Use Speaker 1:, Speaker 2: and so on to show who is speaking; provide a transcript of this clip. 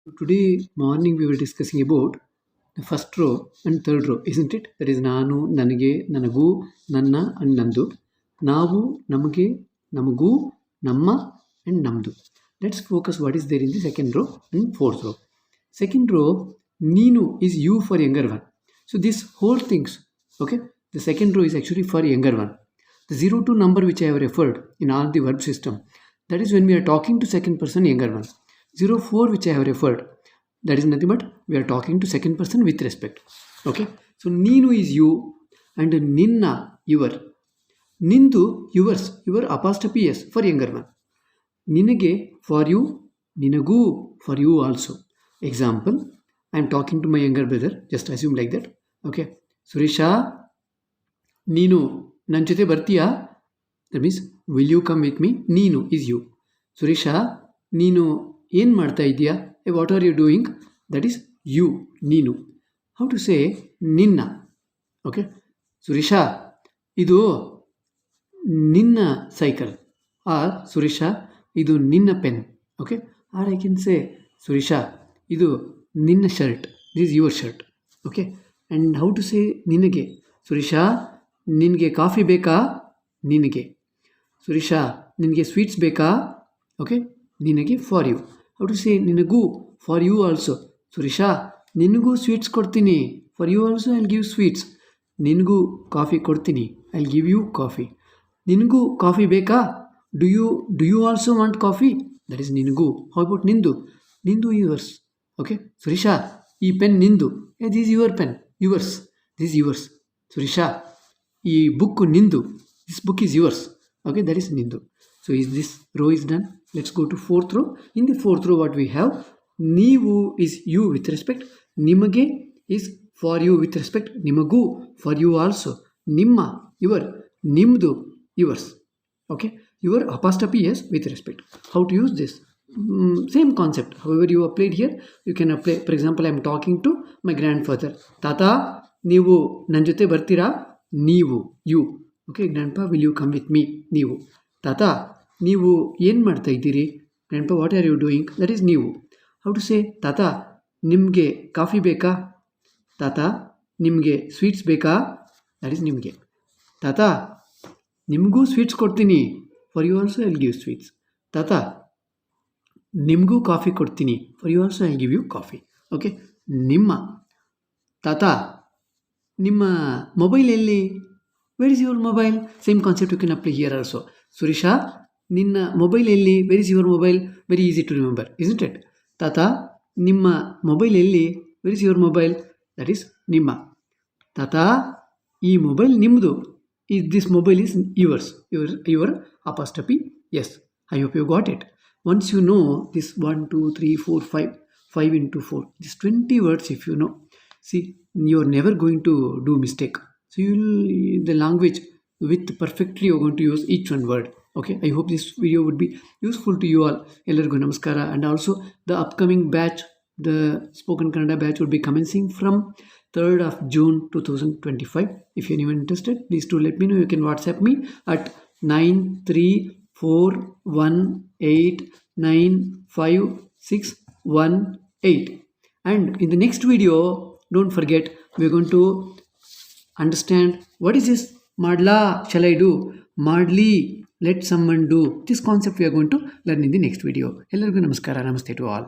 Speaker 1: Today morning we were discussing about the first row and third row, isn't it? That is ನಾನು, ನನಗೆ, ನನಗೂ, ನನ್ನ and ನಂದು. ನಾವು, ನಮಗೆ, ನಮಗೂ, ನಮ್ಮ and ನಮ್ದು. Let's focus what is there in the second row and fourth row. Second row, ನೀನು is you for younger one. So this whole things, okay? The second row is actually for younger one. The 02 number which I have referred in all the verb system, that is when we are talking to second person younger one. 04 which I have referred, that is nothing but we are talking to second person with respect. Okay, so neenu is you and ninna your, nindu yours, your apostrophe s for younger one, ninage for you, ninagu for you also. Example, I am talking to my younger brother, just assume like that. Okay, Suresha, neenu ನನ್ನ ಜೊತೆ ಬರ್ತೀಯಾ? That means will you come with me? ನೀನು is you. Suresha, ನೀನು ಏನು ಮಾಡ್ತಾ ಇದೆಯಾ? What are you doing? That is you, ನೀನು. How to say ನಿನ್ನ? ಓಕೆ, ಸುರೇಶಾ ಇದು ನಿನ್ನ ಸೈಕಲ್, ಆರ್ ಸುರೇಶಾ ಇದು ನಿನ್ನ pen. Okay, or I can say Suresha ಇದು ನಿನ್ನ shirt, this is your shirt. Okay, and how to say ನಿನಗೆ? ಸುರೇಶಾ ನಿನಗೆ ಕಾಫಿ ಬೇಕಾ? ನಿನಗೆ. ಸುರೇಶಾ ನಿನಗೆ ಸ್ವೀಟ್ಸ್ ಬೇಕಾ? ಓಕೆ, ನಿನಗೆ for you. How to say ನಿನಗೂ? For you also. ಸುರೇಶಾ ನಿನಗೂ ಸ್ವೀಟ್ಸ್ ಕೊಡ್ತೀನಿ, for you also I will give sweets. ನಿನಗೂ ಕಾಫಿ ಕೊಡ್ತೀನಿ, I will give you coffee. ನಿನಗೂ ಕಾಫಿ ಬೇಕಾ? Do you also want coffee? That is ನಿನಗೂ. How about ನಿಂದು? ನಿಂದು ಯುವರ್ಸ್. ಓಕೆ, ಸುರೇಶಾ ಈ ಪೆನ್ ನಿಂದು, this is your pen, yours, this is yours. Suresha ಈ ಬುಕ್ಕು ನಿಂದು, this book is yours. Okay, that is nindu. So is this row is done. Let's go to fourth row. In the fourth row what we have, neevu is you with respect, nimage is for you with respect, nimagu for you also, nimma your, nimdu yours. Okay, your apostrophe is with respect. How to use this? Same concept, however you applied here, you can apply. For example, I am talking to my grandfather. Tata neevu nan jote bartira? Neevu, you. Okay, grandpa will you come with me? ನೀವು. ತಾತ ನೀವು ಏನು ಮಾಡ್ತಾ ಇದ್ದೀರಿ? Grandpa what are you doing? That is ನೀವು. How to say ತಾತ ನಿಮಗೆ coffee ಬೇಕಾ? ತಾತ ನಿಮಗೆ ಸ್ವೀಟ್ಸ್ ಬೇಕಾ? ದಟ್ ಈಸ್ ನಿಮಗೆ. ತಾತ ನಿಮಗೂ ಸ್ವೀಟ್ಸ್ ಕೊಡ್ತೀನಿ, for you also I will give sweets. ತಾತ ನಿಮಗೂ ಕಾಫಿ ಕೊಡ್ತೀನಿ, for you also I will give you coffee. Okay, ನಿಮ್ಮ. ತಾತ ನಿಮ್ಮ ಮೊಬೈಲ್ ಎಲ್ಲಿ? Where is your mobile? Same concept you can apply here also. Surisha, ninna mobile elli? Where is your mobile? Very easy to remember, isn't it? Tata, nimma mobile elli? Where is your mobile? That is nimma. Tata, ee mobile nimdu. This mobile is yours. Your apostrophe. Yes, I hope you got it. Once you know this 1, 2, 3, 4, 5 into 4, this 20 words if you know, see, you're never going to do mistake. So you will, the language with perfectly you're going to use each one word. Okay, I hope this video would be useful to you all. Ellargu namaskara. And also the upcoming batch, the spoken Kannada batch would be commencing from 3rd of June 2025. If you're anyone interested, please do let me know. You can WhatsApp me at 9341895618. And in the next video, don't forget, we're going to understand what is this madla, shall I do, madli, let someone do. This concept we are going to learn in the next video. Ellargu namaskara, namaste to all.